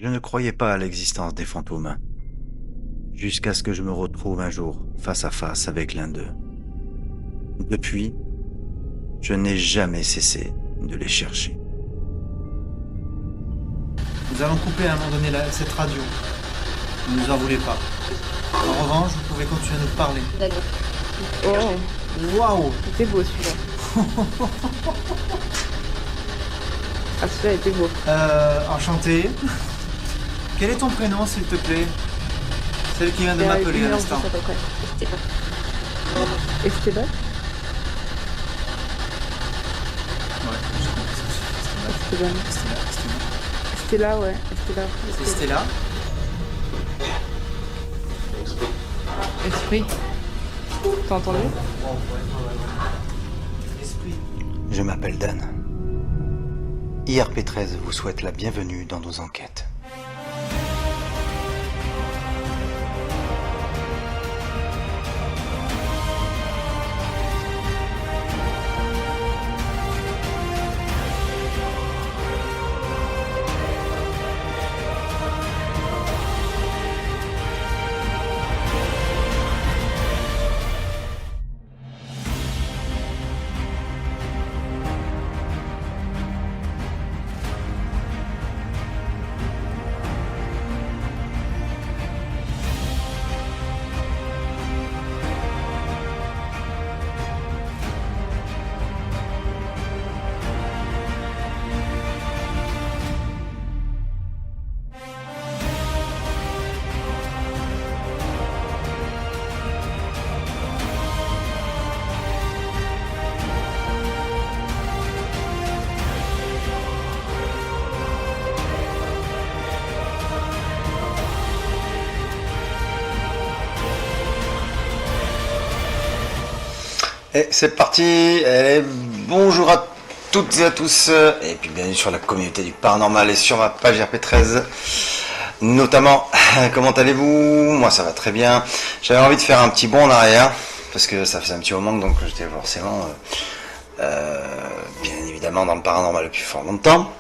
Je ne croyais pas à l'existence des fantômes, jusqu'à ce que je me retrouve un jour face à face avec l'un d'eux. Depuis, je n'ai jamais cessé de les chercher. Nous allons couper à un moment donné cette radio. Ne nous en voulez pas. En revanche, vous pouvez continuer à nous parler. D'accord. Oh, Waouh! c'était beau celui-là. Ah, celui-là était beau. Enchanté. Quel est ton prénom, s'il te plaît? Celle qui vient de m'appeler à l'instant. Esteban. Esteban? Ouais, je comprends. Esteban. Stella, ouais. Stella. C'est Stella. Esprit. T'as entendu? Esprit. Je m'appelle Dan. IRP13 vous souhaite la bienvenue dans nos enquêtes. Et c'est parti. Allez, bonjour à toutes et à tous, et puis bienvenue sur la communauté du paranormal et sur ma page RP13 notamment. Comment allez-vous? Moi ça va très bien. J'avais envie de faire un petit bond en arrière parce que ça faisait un petit moment, donc j'étais forcément bien évidemment dans le paranormal depuis fort longtemps,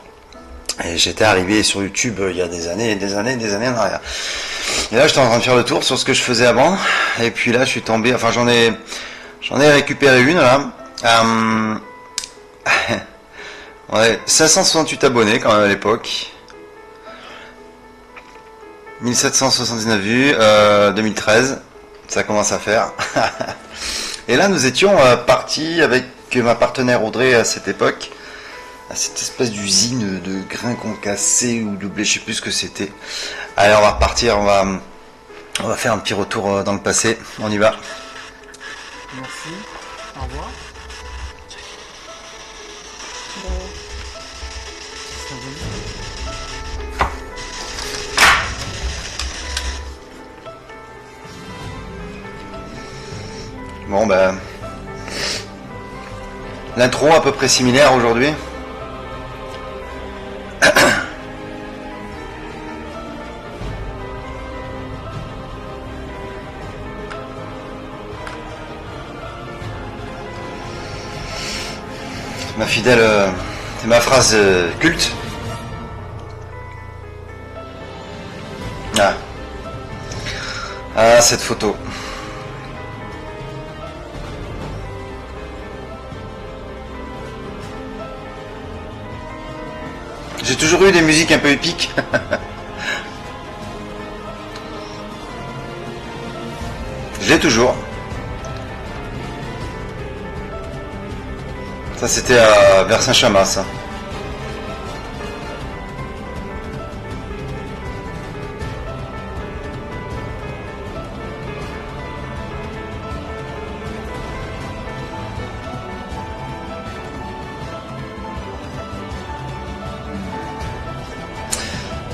et j'étais arrivé sur YouTube il y a des années en arrière, et là j'étais en train de faire le tour sur ce que je faisais avant, et puis là je suis tombé, enfin j'en ai récupéré une là. Ouais, 568 abonnés quand même à l'époque. 1779 vues, 2013. Ça commence à faire. Et là nous étions partis avec ma partenaire Audrey à cette époque, à cette espèce d'usine de grains concassés ou de blé, je sais plus ce que c'était. Allez, on va repartir, on va faire un petit retour dans le passé. On y va. Merci. Au revoir. Bon ben, l'intro à peu près similaire aujourd'hui. Ma fidèle, c'est ma phrase culte. Ah, cette photo. J'ai toujours eu des musiques un peu épiques. Je l'ai toujours. Ça c'était vers Saint-Chamas, ça.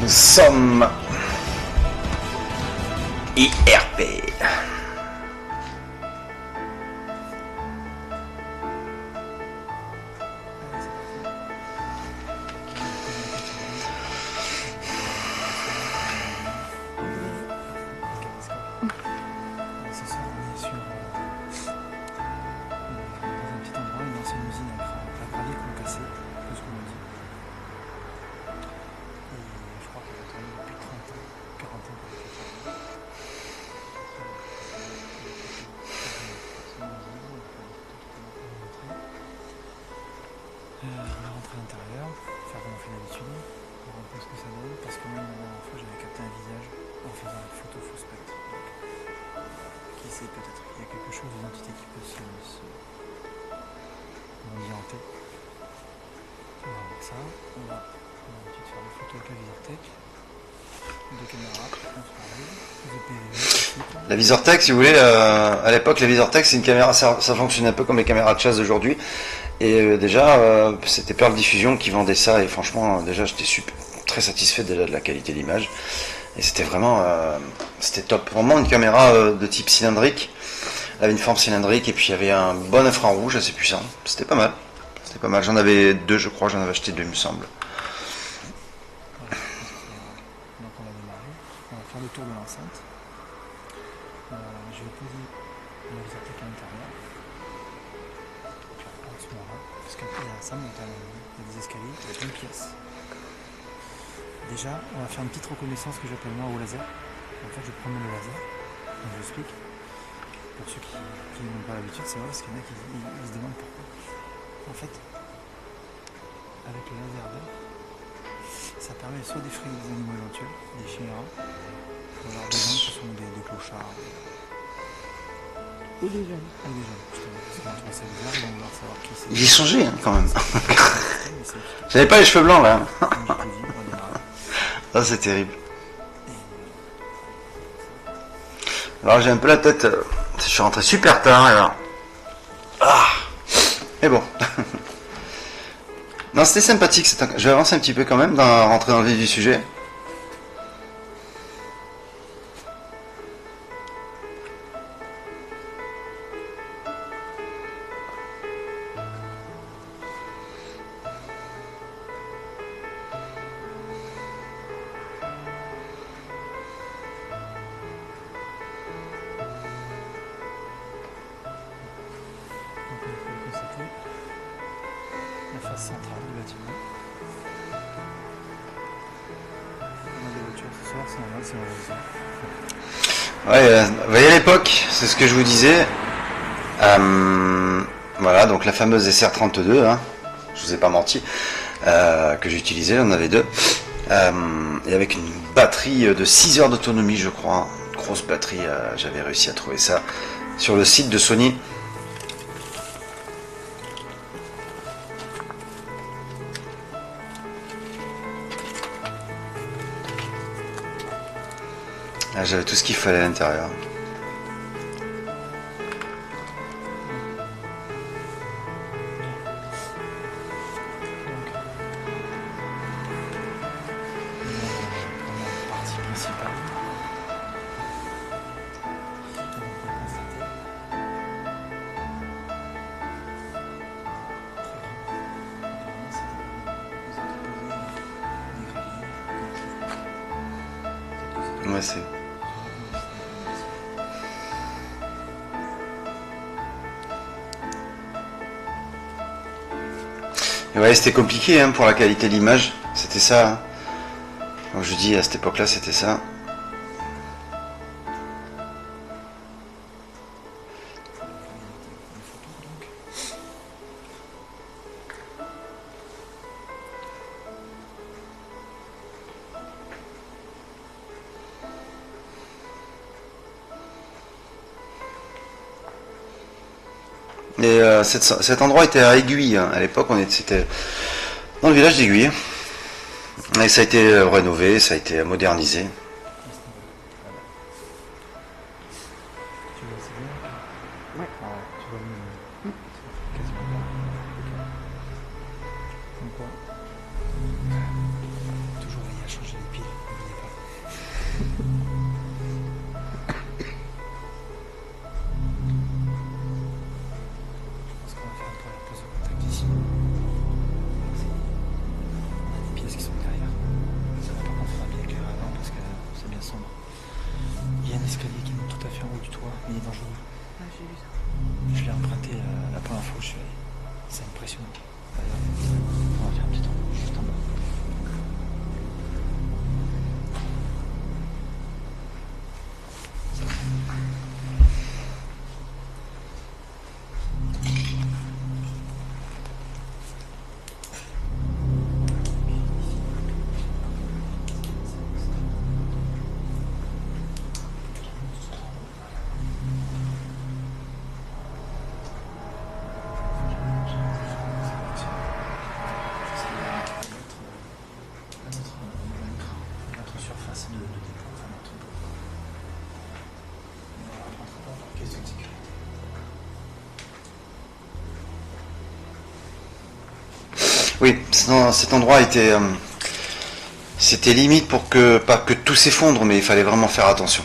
Nous sommes IRP. Ce soir, on est dans un petit endroit, une ancienne usine à gravier concassé, tout ce qu'on m'a dit. Et je crois qu'elle a tourné drôle parce que même la dernière fois j'avais capté un visage en faisant une photo faux spectre. Qui sait, peut-être qu'il y a quelque chose d'identité qui peut se m'orienter. On va voir ça. On va ensuite faire des photos avec la Visortech. Deux caméras, on se parle. La Visortech, si vous voulez, à l'époque, la Visortech, c'est une caméra, ça fonctionnait un peu comme les caméras de chasse d'aujourd'hui. Et déjà, c'était Pearl Diffusion qui vendait ça. Et franchement, déjà, j'étais très satisfait déjà de la qualité d'image. Et c'était vraiment, c'était top. Vraiment une caméra de type cylindrique. Elle avait une forme cylindrique et puis il y avait un bon infrarouge assez puissant. C'était pas mal. C'était pas mal. J'en avais deux, je crois. J'en avais acheté deux, il me semble. Donc on va démarrer. On va faire le tour de l'enceinte. Je vais poser la Visortech à l'intérieur. En ce moment-là. Parce qu'après, il y a ça, il y a des escaliers, il y a plein de pièces. Déjà, on va faire une petite reconnaissance que j'appelle moi au laser. En fait, je promène le laser. Donc, je l'explique. Pour ceux qui n'ont pas l'habitude, c'est vrai, parce qu'il y en a qui se demandent pourquoi. En fait, avec le laser vert, ça permet soit d'effrayer des animaux éventuels, des chiméras, ou alors des gens qui sont des clochards. Ou des jeunes. Ou des jeunes, justement. Parce qu'on trouve ça bizarre, ils vont vouloir savoir qui c'est. J'ai changé hein, quand même. Mais c'est efficace. J'avais pas les cheveux blancs là. Comme je te dis, on démarre. Ah, c'est terrible. Alors j'ai un peu la tête. Je suis rentré super tard alors. Ah. Mais bon. Non, c'était sympathique. Je vais avancer un petit peu quand même, rentrer dans le vif du sujet. Donc on peut constater la face centrale du bâtiment. On a des voitures ce soir, c'est normal, c'est Ouais, vous voyez à l'époque, c'est ce que je vous disais. Voilà, donc la fameuse SR32, hein, je vous ai pas menti, que j'ai utilisée, on en avait deux. Et avec une batterie de 6 heures d'autonomie, je crois. Une grosse batterie, j'avais réussi à trouver ça sur le site de Sony. Là, j'avais tout ce qu'il fallait à l'intérieur. première partie principale. Donc on peut constater Ouais, c'est. Et ouais, c'était compliqué hein, pour la qualité de l'image. C'était ça. Hein. Donc je dis à cette époque-là, c'était ça. Et cet endroit était à Aiguille. Hein. À l'époque, c'était dans le village d'Aiguille. Et ça a été rénové, ça a été modernisé. Tu vois, c'est bien. Ouais. Tu vois mieux. Quasiment pas. Comme quoi. Toujours veiller à changer les piles, n'oubliez pas. Je pense qu'on va faire une première pose de contact ici. On a des pièces qui sont derrière. Ça va, par contre, on va bien éclairer avant parce que c'est bien sombre. Il y a un escalier qui monte tout à fait en haut du toit, mais il est dangereux. Ah, j'ai vu ça. Je l'ai emprunté la première fois où je suis allé. C'est impressionnant. D'ailleurs, on va faire un petit tour juste en bas. surface de dépôt, enfin notre dépôt. On ne rentre pas par question de sécurité. Oui, cet endroit était... c'était limite pour que, pas que tout s'effondre, mais il fallait vraiment faire attention.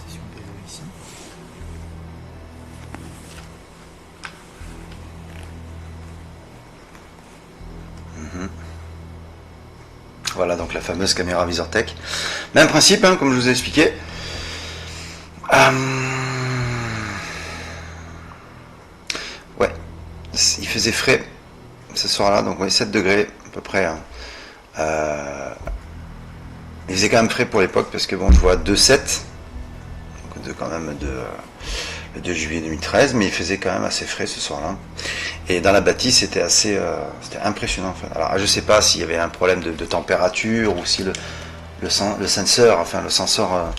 Session PE ici. Voilà donc la fameuse caméra VisorTech. Même principe, hein, comme je vous ai expliqué. Ouais, il faisait frais ce soir-là, donc ouais, 7 degrés à peu près. Hein. Il faisait quand même frais pour l'époque parce que bon, je vois 2,7, donc quand même le 2 juillet 2013, mais il faisait quand même assez frais ce soir-là. Et dans la bâtisse, c'était assez, c'était impressionnant. En fait. Alors, je sais pas s'il y avait un problème de température ou si le sensor, enfin le sensor,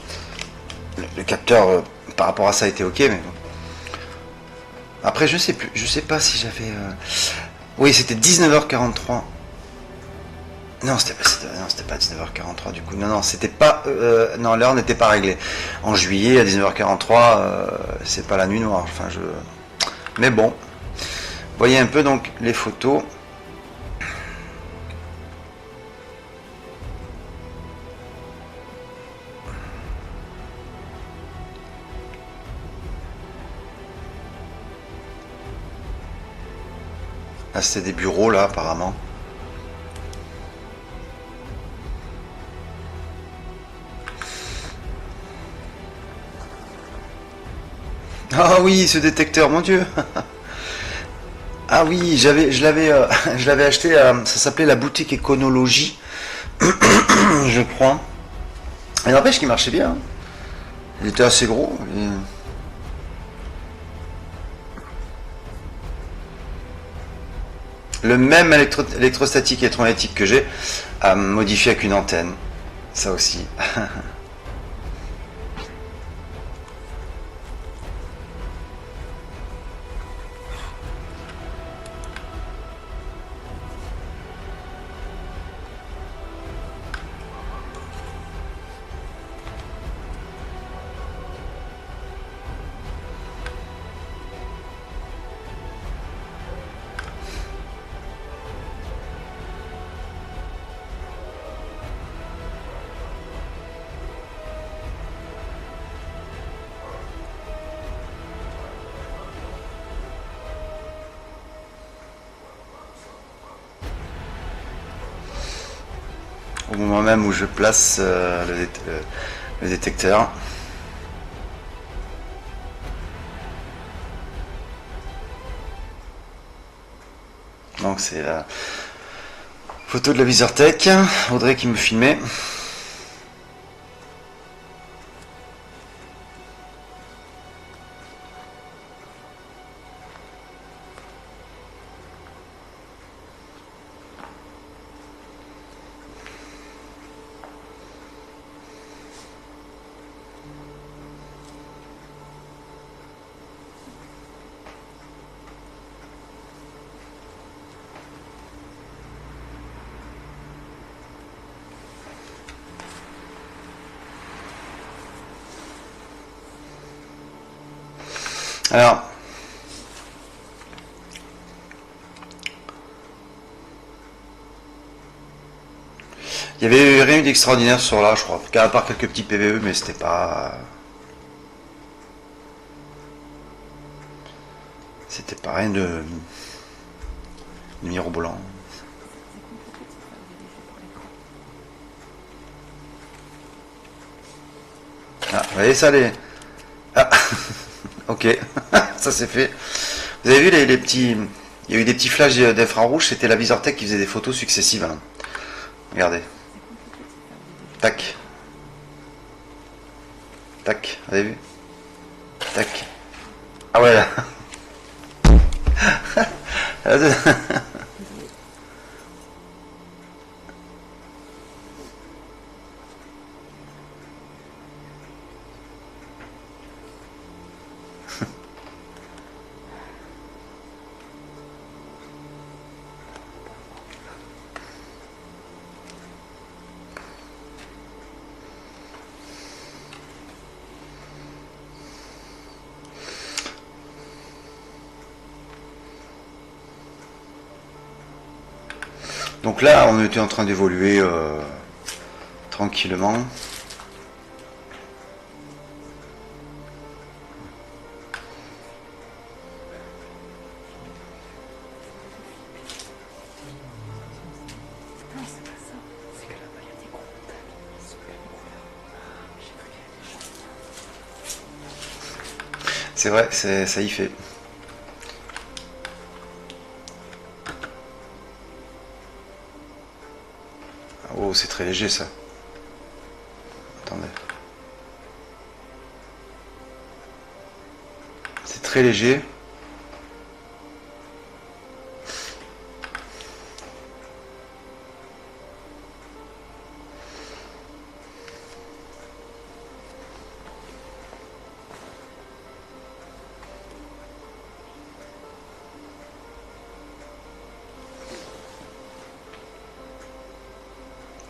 le capteur par rapport à ça était ok, mais bon. Après, je sais plus, je sais pas si j'avais. Oui, c'était 19h43. Non, c'était pas 19h43 du coup. Non, c'était pas. Non, l'heure n'était pas réglée. En juillet à 19h43, c'est pas la nuit noire. Enfin, je. Mais bon. Voyez un peu donc les photos. Ah, c'était des bureaux là apparemment. Ah oui, ce détecteur, mon Dieu. Ah oui, je l'avais acheté. Ça s'appelait la boutique Éconologie, je crois. Et n'empêche qu'il marchait bien. Hein. Il était assez gros. Le même électrostatique et électromagnétique que j'ai, modifié avec une antenne. Ça aussi. Au moment même où je place le détecteur. Donc c'est la photo de la VisorTech, Audrey qui me filmait. Alors, il y avait rien eu d'extraordinaire sur là, je crois, à part quelques petits PVE, mais c'était pas rien de mirobolant. Ah, vous voyez ça les. Ah, ok, ça c'est fait. Vous avez vu les petits. Il y a eu des petits flashs d'infrarouge, c'était la VisorTech qui faisait des photos successives. Hein. Regardez. Tac. Tac, vous avez vu? Tac. Ah ouais là. Donc là, on était en train d'évoluer tranquillement. C'est vrai, ça y fait. Oh, c'est très léger ça. Attendez. C'est très léger.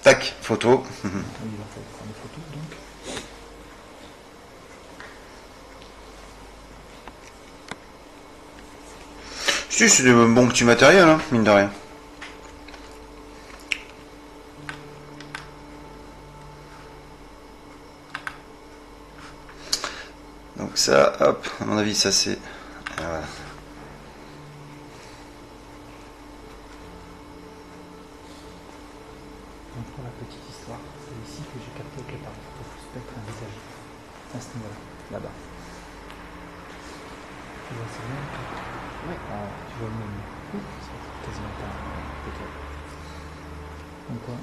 Tac, photo. Il va falloir prendre des photos donc. Si, c'est de bon petit matériel, hein, mine de rien. Donc ça, hop, à mon avis, ça c'est... Voilà. Donc pour la petite histoire, c'est ici que j'ai capté que par le spectre un visage. À ce niveau-là, là-bas. Tu vois, c'est bien. Ouais. Ah, tu vois le même. C'est quasiment pas peut-être. Donc quoi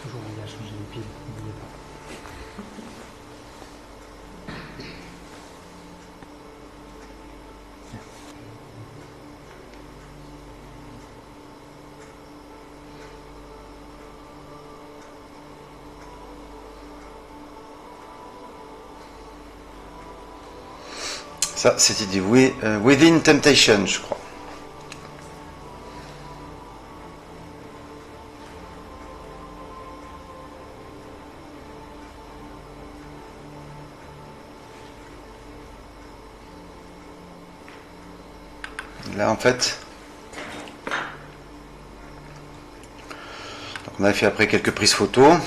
toujours il a changé les piles, n'oubliez pas. Ça, c'était du Within Temptation, je crois. Là, en fait, donc on a fait après quelques prises photos.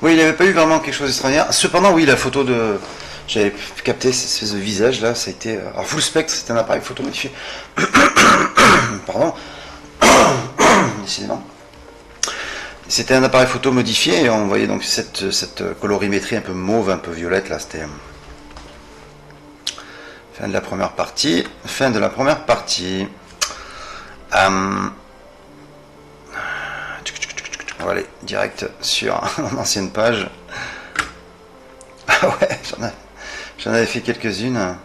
Oui, il n'avait pas eu vraiment quelque chose d'extraordinaire. Cependant, oui, la photo de... J'avais capté cette espèce de visage là, ça a été... Alors, full spectre, c'était un appareil photo modifié. Pardon. Décidément. C'était un appareil photo modifié et on voyait donc cette colorimétrie un peu mauve, un peu violette là, c'était... Fin de la première partie. Fin de la première partie. On va aller direct sur mon ancienne page. Ah ouais, j'en avais fait quelques-unes.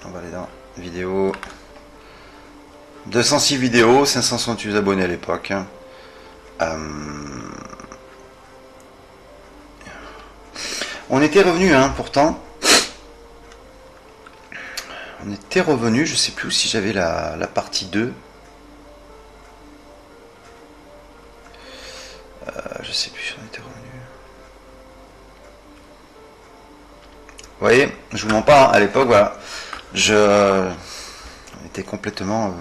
On va aller dans vidéo. 206 vidéos, 568 abonnés à l'époque. On était revenu, hein, pourtant. On était revenu, je sais plus si j'avais la partie 2. Je sais plus si on était revenu. Vous voyez, je vous mens pas, hein, à l'époque, voilà. On était complètement...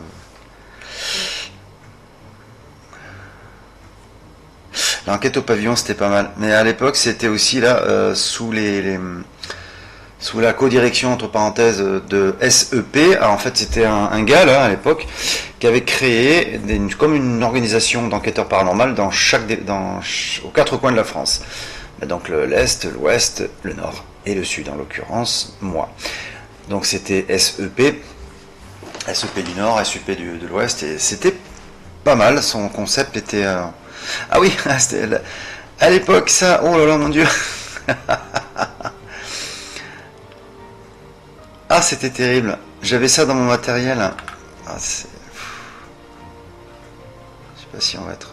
L'enquête au pavillon, c'était pas mal. Mais à l'époque, c'était aussi là, sous sous la co-direction, entre parenthèses, de SEP. Alors, en fait, c'était un gars, là, à l'époque, qui avait créé comme une organisation d'enquêteurs paranormaux aux 4 coins de la France. Donc, l'Est, l'Ouest, le Nord et le Sud, en l'occurrence, moi. Donc, c'était SEP. SEP du Nord, SEP de l'Ouest. Et c'était pas mal. Son concept était... Ah oui, c'était... À l'époque, ça... Oh là là, mon Dieu. Ah, c'était terrible. J'avais ça dans mon matériel. Ah, je sais pas si on va être...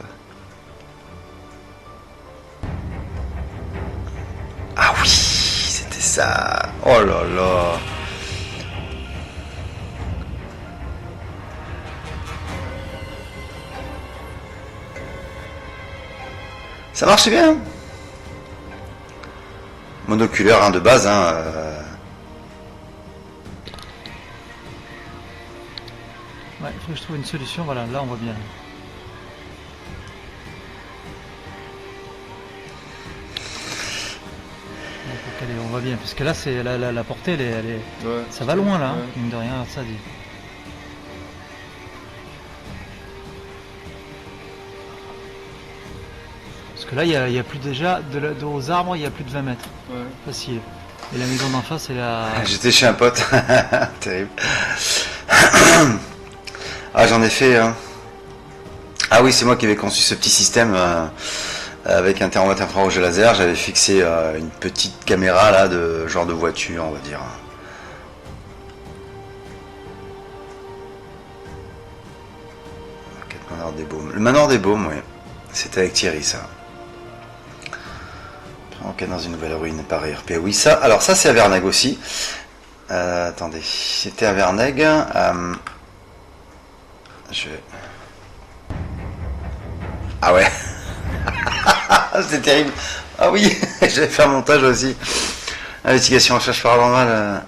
Ah oui, c'était ça. ça. Oh là là. Ça marche bien. Monoculaire hein, de base. Hein, Ouais, il faut que je trouve une solution. Voilà, là on voit bien. On voit bien, parce que là c'est la portée, elle est Ouais, ça va loin là, ouais. hein, mine de rien, ça dit. Parce que là il y a plus déjà, aux arbres il y a plus de 20 mètres, Ouais. facile. Et la maison d'en face elle a... J'étais chez un pote. Terrible. Ah j'en ai fait. Hein. Ah oui c'est moi qui avais conçu ce petit système. Avec un thermomètre infrarouge et laser, j'avais fixé une petite caméra là de genre de voiture, on va dire. Manoir des Baumes. Le Manoir des Baumes, oui. C'était avec Thierry, ça. Enquête dans une nouvelle ruine par RP. Oui, ça. Alors ça, c'est à Vernègue aussi. Attendez, c'était à Vernègue. Ah ouais. C'était terrible. Ah oui, j'avais fait un montage aussi. Investigation recherche paranormale.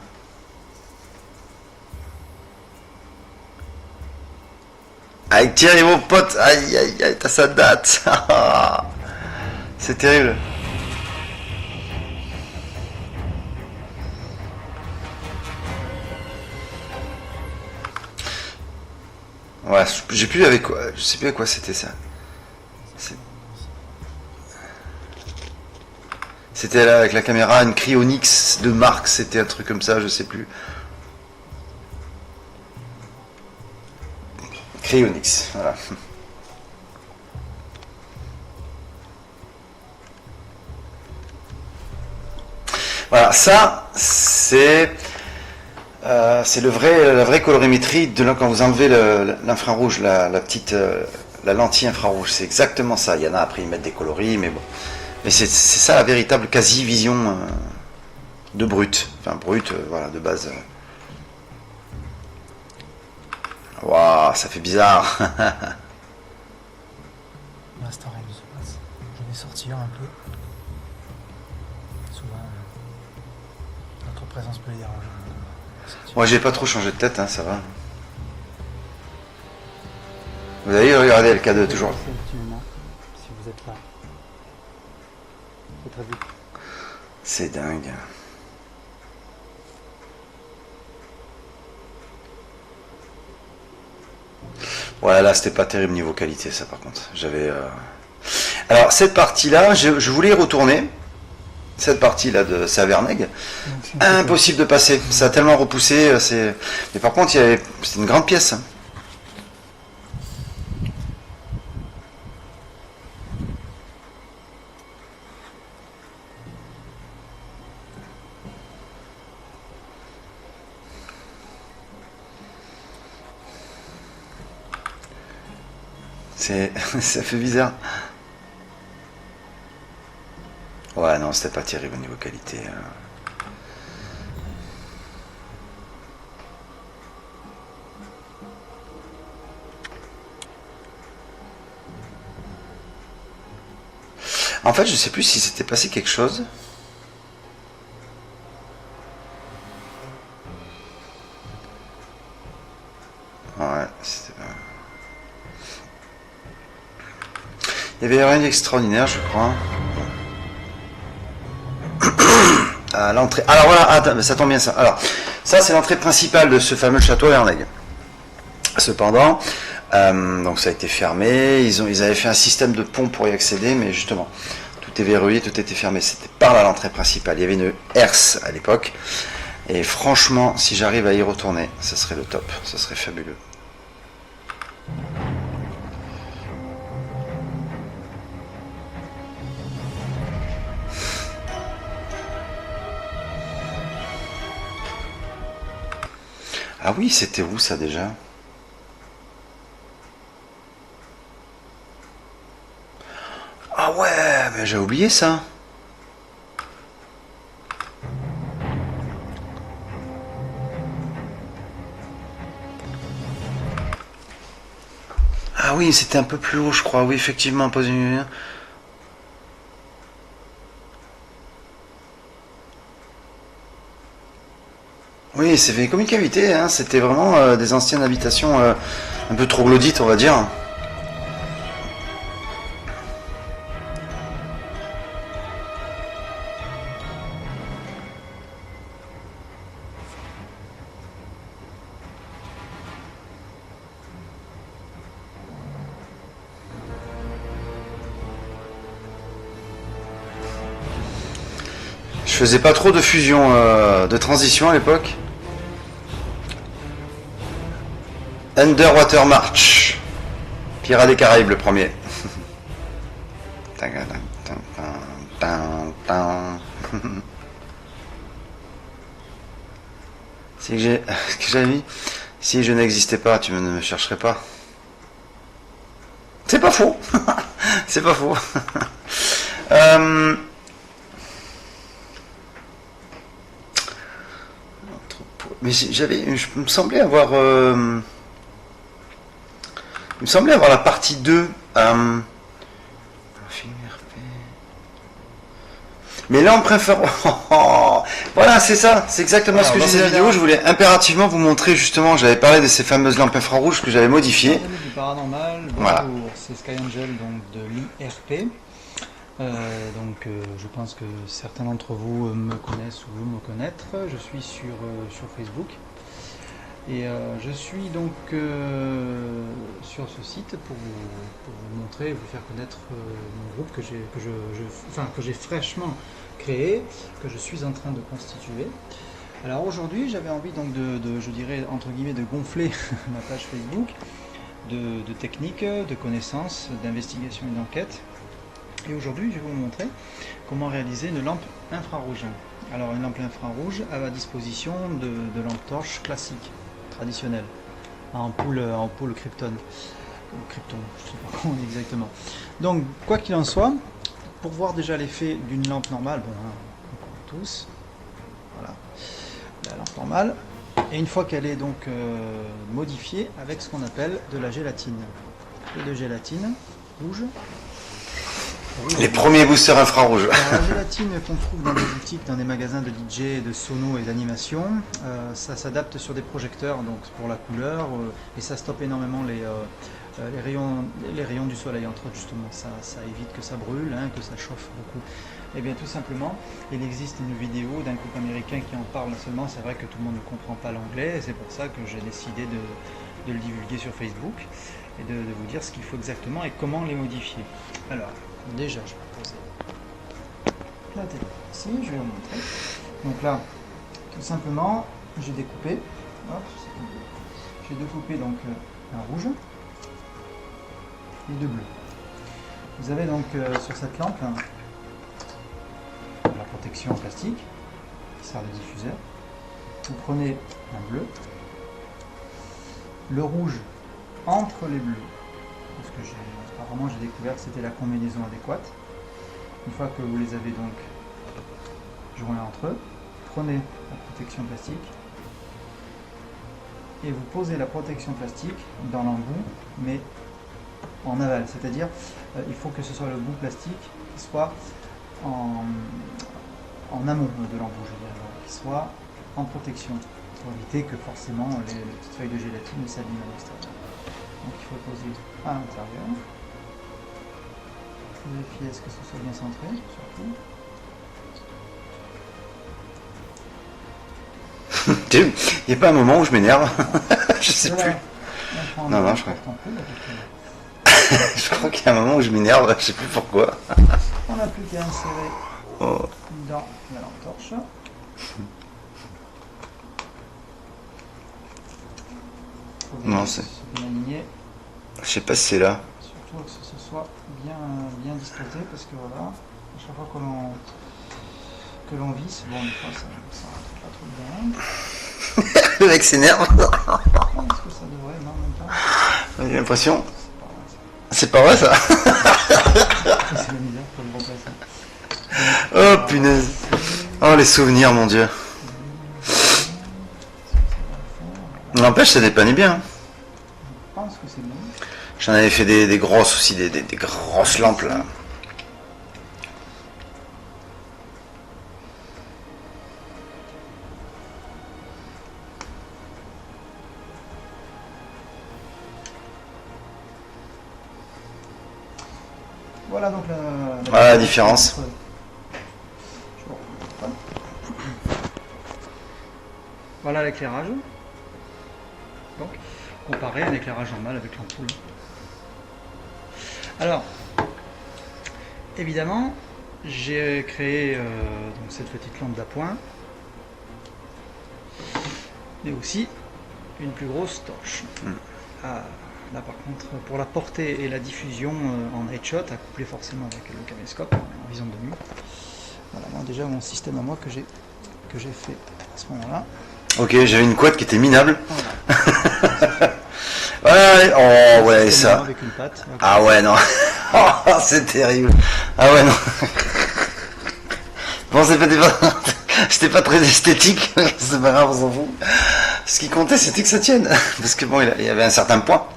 Avec Thierry mon pote. Aïe aïe aïe, t'as sa date. C'est terrible. Ouais, j'ai plus avec quoi. Je sais plus à quoi c'était ça. C'était là avec la caméra, une Cryonix de marque, c'était un truc comme ça, je sais plus. Cryonix, voilà. Voilà, ça, c'est la vraie colorimétrie de là quand vous enlevez l'infrarouge, la petite, la lentille infrarouge, c'est exactement ça. Il y en a après ils mettent des coloris, mais bon. Mais c'est ça la véritable quasi-vision de brut. Enfin, brut, voilà, de base. Waouh, ça fait bizarre. L'instant rien ne se passe. Je vais sortir un peu. Souvent, notre présence peut les déranger. Moi, j'ai pas trop changé de tête, hein, ça va. Vous avez regardé le K2 toujours. C'est un petit moment, si vous êtes là. C'est très vite. C'est dingue. Ouais, là, c'était pas terrible niveau qualité, ça, par contre. J'avais. Alors, cette partie-là, je voulais y retourner. Cette partie-là de Savernègue. Impossible de passer. Ça a tellement repoussé. Mais par contre, c'était une grande pièce. Hein. Ça fait bizarre. Ouais, non, c'était pas terrible au niveau qualité. En fait, je sais plus si c'était passé quelque chose. Ouais, c'était pas... Il y avait rien d'extraordinaire, je crois. À l'entrée. Alors voilà, attends, ça tombe bien ça. Alors, ça c'est l'entrée principale de ce fameux château Vernègue. Cependant, donc ça a été fermé. Ils avaient fait un système de pont pour y accéder, mais justement, tout est verrouillé, tout était fermé. C'était par là l'entrée principale. Il y avait une herse à l'époque. Et franchement, si j'arrive à y retourner, ça serait le top. Ça serait fabuleux. Ah oui, c'était où ça déjà? Ah ouais, mais j'ai oublié ça. Ah oui, c'était un peu plus haut, je crois. Oui, effectivement, pose une... Oui, c'est fait comme une cavité, hein. C'était vraiment des anciennes habitations un peu troglodytes, on va dire. Je faisais pas trop de fusion, de transition à l'époque. Underwater March. Pirates des Caraïbes, le premier. C'est que j'ai... Ce que j'avais mis. Si je n'existais pas, tu ne me chercherais pas. C'est pas faux. C'est pas faux. Mais je me semblais avoir... il me semblait avoir la partie 2. Mais lampe infrarouge. Voilà, c'est ça. C'est exactement ce que je disais dans la vidéo. Je voulais impérativement vous montrer justement. J'avais parlé de ces fameuses lampes infrarouges que j'avais modifiées. Du paranormal. Voilà. C'est Sky Angel, donc de l'IRP. Je pense que certains d'entre vous me connaissent ou veulent me connaître. Je suis sur Facebook. Et je suis donc sur ce site pour vous montrer et vous faire connaître mon groupe que j'ai fraîchement créé, que je suis en train de constituer. Alors aujourd'hui, j'avais envie donc je dirais entre guillemets, de gonfler ma page Facebook de techniques, de connaissances, d'investigation et d'enquête. Et aujourd'hui, je vais vous montrer comment réaliser une lampe infrarouge. Alors une lampe infrarouge à la disposition de lampes torches classiques, traditionnelles, à ampoule krypton, je ne sais pas comment on dit exactement. Donc quoi qu'il en soit, pour voir déjà l'effet d'une lampe normale, bon, hein, on connaît tous, voilà, la lampe normale, et une fois qu'elle est donc modifiée avec ce qu'on appelle de la gélatine, et de gélatine rouge. Les premiers boosters infrarouges. Alors, la gélatine qu'on trouve dans des boutiques, dans des magasins de DJ, de sono et d'animation, ça s'adapte sur des projecteurs donc pour la couleur et ça stoppe énormément les rayons du soleil entre autres, justement. Ça évite que ça brûle, hein, que ça chauffe beaucoup. Et bien tout simplement, il existe une vidéo d'un groupe américain qui en parle seulement. C'est vrai que tout le monde ne comprend pas l'anglais et c'est pour ça que j'ai décidé de le divulguer sur Facebook et de vous dire ce qu'il faut exactement et comment les modifier. Alors, déjà, je vais poser la télé ici, je vais vous montrer. Donc là, tout simplement, j'ai découpé. J'ai découpé donc un rouge et deux bleus. Vous avez donc sur cette lampe la protection en plastique qui sert de diffuseur. Vous prenez un bleu, le rouge entre les bleus, parce que apparemment j'ai découvert que c'était la combinaison adéquate. Une fois que vous les avez donc joints entre eux, prenez la protection plastique et vous posez la protection plastique dans l'embout, mais en aval, c'est-à-dire il faut que ce soit le bout plastique qui soit en amont de l'embout, je veux dire, qui soit en protection, pour éviter que forcément les petites feuilles de gélatine s'abîment à l'extérieur. Donc il faut poser à l'intérieur. Vérifier est-ce que ce soit bien centré, surtout. Il n'y a pas un moment où je m'énerve. Je sais plus. Non, je crois. Je crois qu'il y a un moment où je m'énerve, je sais plus pourquoi. On n'a plus qu'à insérer dans la lampe torche. Non, c'est bien aligné. Je sais pas si c'est là. Surtout que ce soit bien disposé, parce que voilà, à chaque fois que l'on visse, bon, des fois ça rentre pas trop bien. Le mec s'énerve. Est-ce que ça devrait? Non, même pas. J'ai l'impression. C'est pas vrai ça. C'est la misère pour le remplacer. Oh punaise. Oh les souvenirs, mon dieu. N'empêche, ça dépannait bien. Je pense que c'est bon. J'en avais fait des grosses aussi, des grosses lampes là. Voilà donc Voilà la différence. Voilà l'éclairage. Donc, comparé à un éclairage normal avec l'ampoule. Alors, évidemment, j'ai créé donc cette petite lampe d'appoint, mais aussi une plus grosse torche. Ah, là par contre, pour la portée et la diffusion en headshot, à coupler forcément avec le caméscope en vision de nuit. Voilà, moi déjà mon système à moi que j'ai fait à ce moment-là. Ok, j'avais une couette qui était minable. Voilà. Ouais, oh ouais, ça. Avec une patte. Ah ouais, non. Oh, c'est terrible. Ah ouais, non. Bon, c'était pas très esthétique. C'est pas grave, on s'en fout. Ce qui comptait, c'était que ça tienne. Parce que bon, il y avait un certain poids.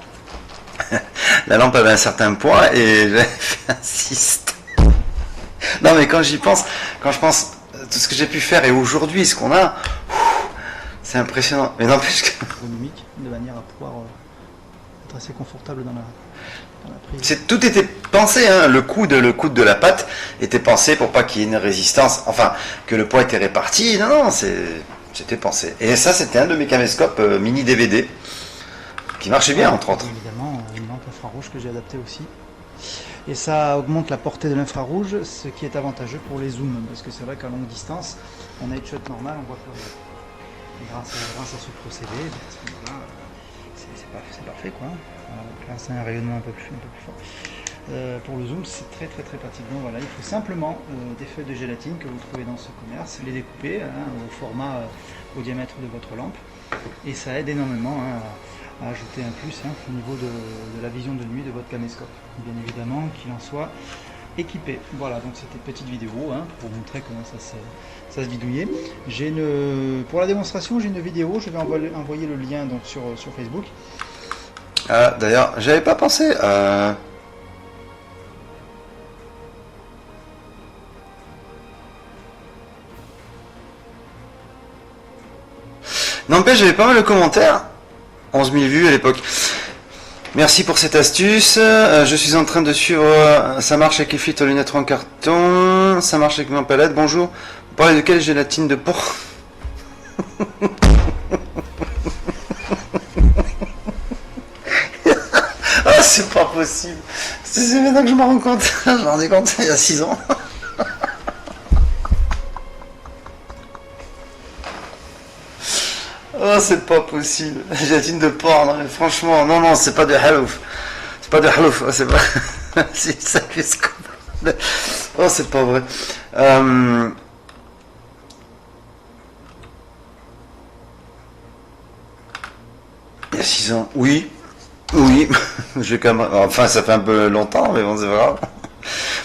La lampe avait un certain poids et j'avais fait un cyste. Non, mais quand je pense tout ce que j'ai pu faire et aujourd'hui, ce qu'on a, c'est impressionnant. Mais n'empêche que... ergonomique, de manière à pouvoir être assez confortable dans la prise. Tout était pensé, hein. Le coude de la patte était pensé pour pas qu'il y ait une résistance, enfin, que le poids était réparti. Non, c'était pensé. Et ça, c'était un de mes caméscopes mini DVD, qui marchait bien, entre autres. Évidemment, une lampe infrarouge que j'ai adaptée aussi. Et ça augmente la portée de l'infrarouge, ce qui est avantageux pour les zooms, parce que c'est vrai qu'à longue distance, en headshot normal, on voit plus rien. Et grâce à ce procédé, c'est parfait quoi. Là, c'est un rayonnement un peu plus fort. Pour le zoom, c'est très pratique. Donc voilà, il faut simplement des feuilles de gélatine que vous trouvez dans ce commerce, les découper au format, au diamètre de votre lampe, et ça aide énormément à ajouter un plus au niveau de la vision de nuit de votre caméscope. Bien évidemment qu'il en soit équipé. Voilà, donc c'était une petite vidéo pour vous montrer comment ça se bidouillait. Pour la démonstration, j'ai une vidéo, je vais envoyer le lien donc, sur Facebook. Ah, d'ailleurs, j'avais pas pensé à... N'empêche, j'avais pas mal de commentaires. 11 000 vues à l'époque. Merci pour cette astuce. Je suis en train de suivre. Ça marche avec les filtres lunettes en carton. Ça marche avec ma palette. Bonjour. Vous parlez de quelle gélatine de porc? Ah, c'est pas possible. C'est maintenant que je m'en rends compte. Je m'en rendais compte il y a 6 ans. Oh, c'est pas possible. Gélatine de porc, non, mais franchement, non, c'est pas de halouf. C'est pas de halouf, c'est pas. C'est ça fait ce qu'on... Oh, c'est pas vrai. Il y a 6 ans, oui. Je vais quand même... Enfin, ça fait un peu longtemps, mais bon, c'est pas grave.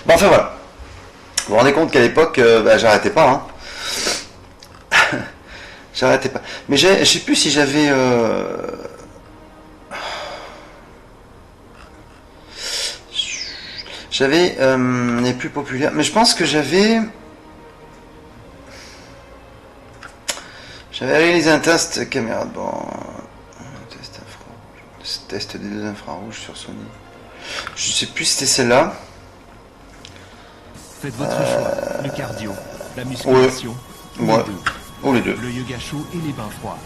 Bon, enfin, voilà. Vous vous rendez compte qu'à l'époque, j'arrêtais pas, J'arrêtais pas. Mais je sais plus si j'avais... J'avais les plus populaires. Mais je pense que j'avais réalisé un test caméra de bord. Test infrarouge. Test des 2 infrarouges sur Sony. Je sais plus si c'était celle-là. Faites votre choix. Le cardio, la musculation. Ouais. Ou les deux. Le yoga chaud et les bains froids.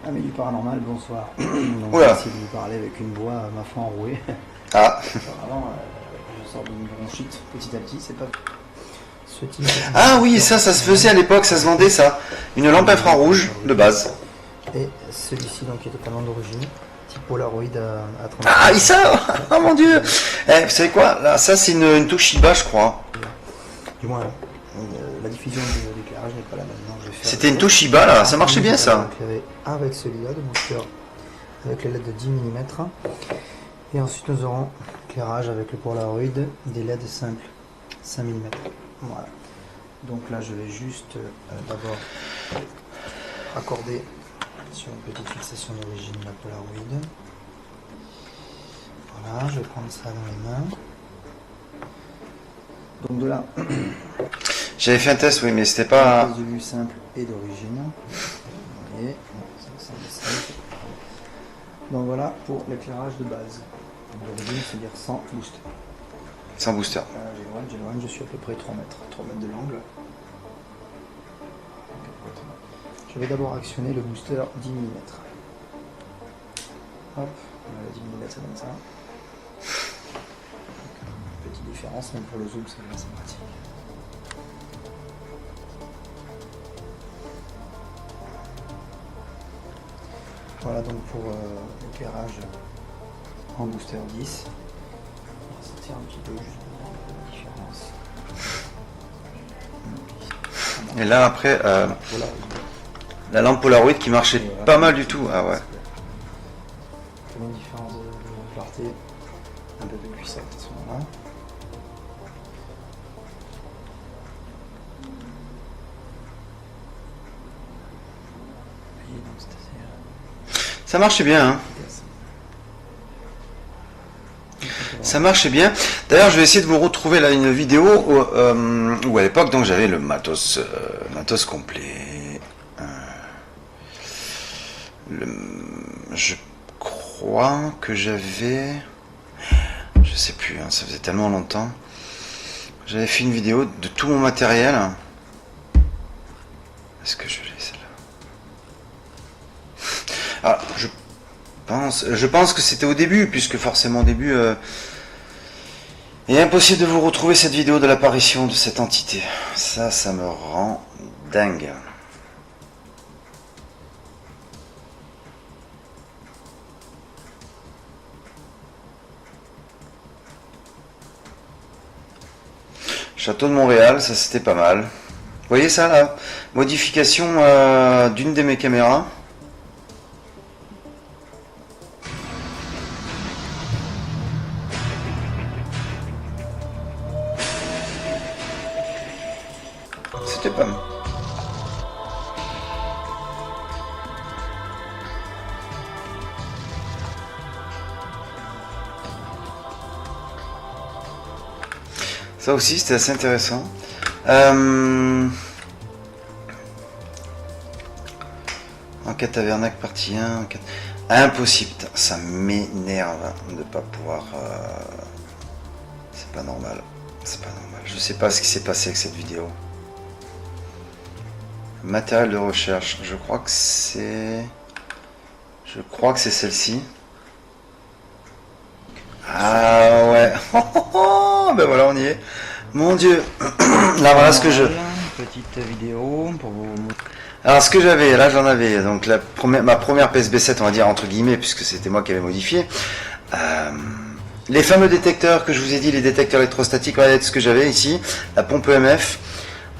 Amis du paranormal, bonsoir. Donc, Oula. j'essaie de vous parler avec une voix, ma foi enrouée. Ah. Apparemment, je sors d'une bronchite petit à petit, c'est pas... Ce type de... Ah oui, ça se faisait à l'époque, ça se vendait ça. Une lampe infrarouge de base. Et celui-ci donc est totalement d'origine, type Polaroid à 30. Ah, et ça. Oh mon dieu. Vous savez quoi? Là, ça c'est une Toshiba, je crois. Du moins, la diffusion de l'éclairage n'est pas la même. C'était une Toshiba là, ça marchait bien ça. Avec celui-là, de monteur avec les LED de 10 mm. Et ensuite nous aurons éclairage avec le Polaroid, des LED simples 5 mm. Voilà. Donc là je vais juste d'abord accorder sur une petite fixation d'origine la Polaroid. Voilà, je vais prendre ça dans les mains. Donc de là, J'avais fait un test, oui, mais c'était pas... prise de vue simple et d'origine. Vous voyez, ça c'est simple. Donc voilà pour l'éclairage de base. D'origine, c'est-à-dire sans booster. Sans booster. J'éloigne, je suis à peu près 3 mètres de l'angle. Je vais d'abord actionner le booster 10 mm. Hop, on a 10 mm comme ça. Petite différence, même pour le zoom, c'est pratique. Voilà donc pour l'éclairage en booster 10. On va sortir un petit peu juste la différence. Et là, après, Voilà. la lampe Polaroid qui marchait pas mal du tout. Ah ouais. Une différence de clarté, un peu de puissance à ce moment-là. Voyez, donc c'est assez Ça marchait bien, hein. efficace. Ça marchait bien. D'ailleurs, je vais essayer de vous retrouver là une vidéo où à l'époque, donc j'avais le matos complet. Je crois que j'avais, je sais plus, hein, ça faisait tellement longtemps. J'avais fait une vidéo de tout mon matériel. Est-ce que je l'ai celle-là? Ah, je pense que c'était au début, puisque forcément au début, il est impossible de vous retrouver cette vidéo de l'apparition de cette entité. Ça me rend dingue. Château de Montréal, ça c'était pas mal. Vous voyez ça là? Modification d'une de mes caméras. C'était pas mal. Ça aussi, c'était assez intéressant. Enquête Tavernac, partie 1. Enquête... Impossible, putain, ça m'énerve de ne pas pouvoir... C'est pas normal. C'est pas normal. Je sais pas ce qui s'est passé avec cette vidéo. Matériel de recherche. Je crois que c'est... celle-ci. Ah ouais. Ben voilà, on y est. Mon Dieu. Là, voilà ce que je... Petite vidéo pour vous... Alors, ce que j'avais, là, j'en avais. Donc, ma première PSB 7, on va dire, entre guillemets, puisque c'était moi qui avais modifié. Les fameux détecteurs que je vous ai dit, les détecteurs électrostatiques, voilà ce que j'avais ici. La pompe EMF.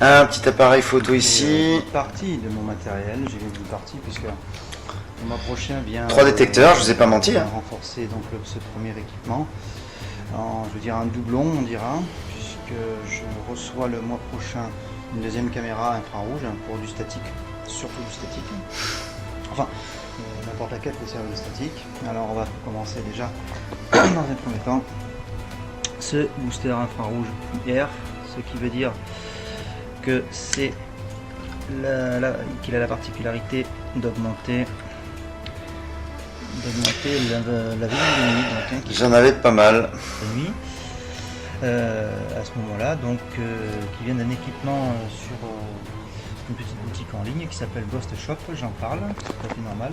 Un petit appareil photo ici. Une partie de mon matériel, j'ai vu une partie, puisque le mois prochain vient... 3 détecteurs, je vous ai pas menti. Hein. Renforcer donc ce premier équipement. Je veux dire un doublon, on dira, puisque je reçois le mois prochain une deuxième caméra infrarouge pour du statique, surtout du statique. Enfin, n'importe laquelle peut servir de statique. Alors on va commencer déjà dans un premier temps ce booster infrarouge IR, ce qui veut dire que c'est qu'il a la particularité d'augmenter la vision de nuit. J'en avais pas mal. De nuit. À ce moment-là, donc qui vient d'un équipement sur une petite boutique en ligne qui s'appelle Ghost Shop, j'en parle, c'est tout à fait normal.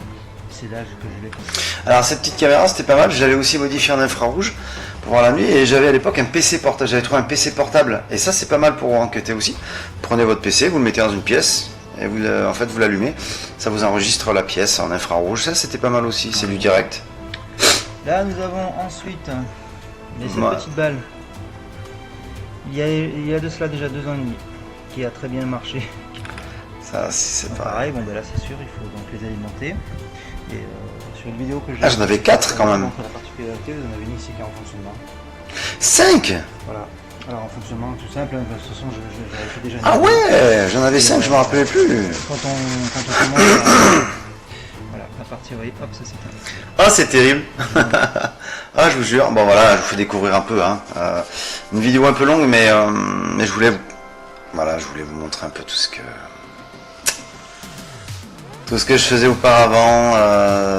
C'est l'âge que je l'ai compris. Alors cette petite caméra c'était pas mal, j'allais aussi modifier en infrarouge pour voir la nuit et j'avais à l'époque un PC portable, j'avais trouvé un PC portable et ça c'est pas mal pour enquêter aussi. Vous prenez votre PC, vous le mettez dans une pièce et en fait vous l'allumez, ça vous enregistre la pièce en infrarouge, ça c'était pas mal aussi, c'est du direct. Là nous avons ensuite cette petite balle, il y a de cela déjà 2 ans et demi, qui a très bien marché. Ça c'est pas... Pareil, bon ben là c'est sûr, il faut donc les alimenter. Et sur une vidéo que j'ai... Ah, j'en avais 4 quand même. La particularité, vous en avez une ici qui est en fonctionnement. 5 ? Voilà. Alors en fonctionnement tout simple, de toute façon j'avais fait déjà... Ah ouais, j'en avais 5, je me rappelais plus. Quand on commence à... Voilà, à partir et hop, ça s'éteint. Ah, c'est terrible. Ah, je vous jure. Bon, voilà, je vous fais découvrir un peu. Hein. Une vidéo un peu longue, mais je voulais, voilà, je voulais vous montrer un peu tout ce que je faisais auparavant.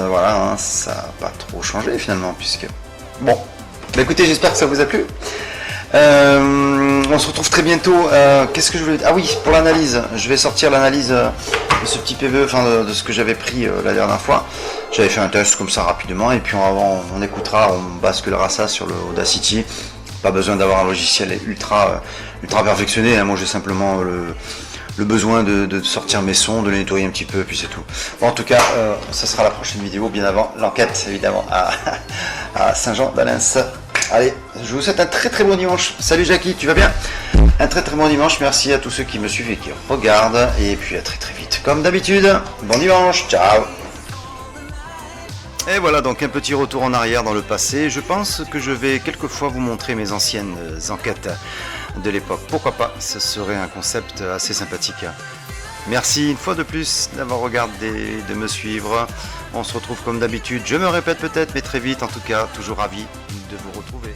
Voilà, hein, ça n'a pas trop changé finalement, puisque bon. Bah, écoutez, j'espère que ça vous a plu. On se retrouve très bientôt. Qu'est-ce que je voulais dire? Ah oui, pour l'analyse, je vais sortir l'analyse de ce petit PVE, enfin de ce que j'avais pris la dernière fois. J'avais fait un test comme ça rapidement, et puis on écoutera, on basculera ça sur le Audacity. Pas besoin d'avoir un logiciel ultra perfectionné, hein. Moi j'ai simplement le besoin de sortir mes sons, de les nettoyer un petit peu, puis c'est tout. Bon, en tout cas, ça sera la prochaine vidéo, bien avant l'enquête, évidemment, à Saint-Jean-d'Alens. Allez, je vous souhaite un très très bon dimanche. Salut Jackie, tu vas bien? Un très très bon dimanche, merci à tous ceux qui me suivent et qui regardent, et puis à très très vite. Comme d'habitude, bon dimanche, ciao. Et voilà donc un petit retour en arrière dans le passé. Je pense que je vais quelquefois vous montrer mes anciennes enquêtes de l'époque. Pourquoi pas, ce serait un concept assez sympathique. Merci une fois de plus d'avoir regardé, de me suivre. On se retrouve comme d'habitude, je me répète peut-être, mais très vite en tout cas, toujours ravi de vous retrouver.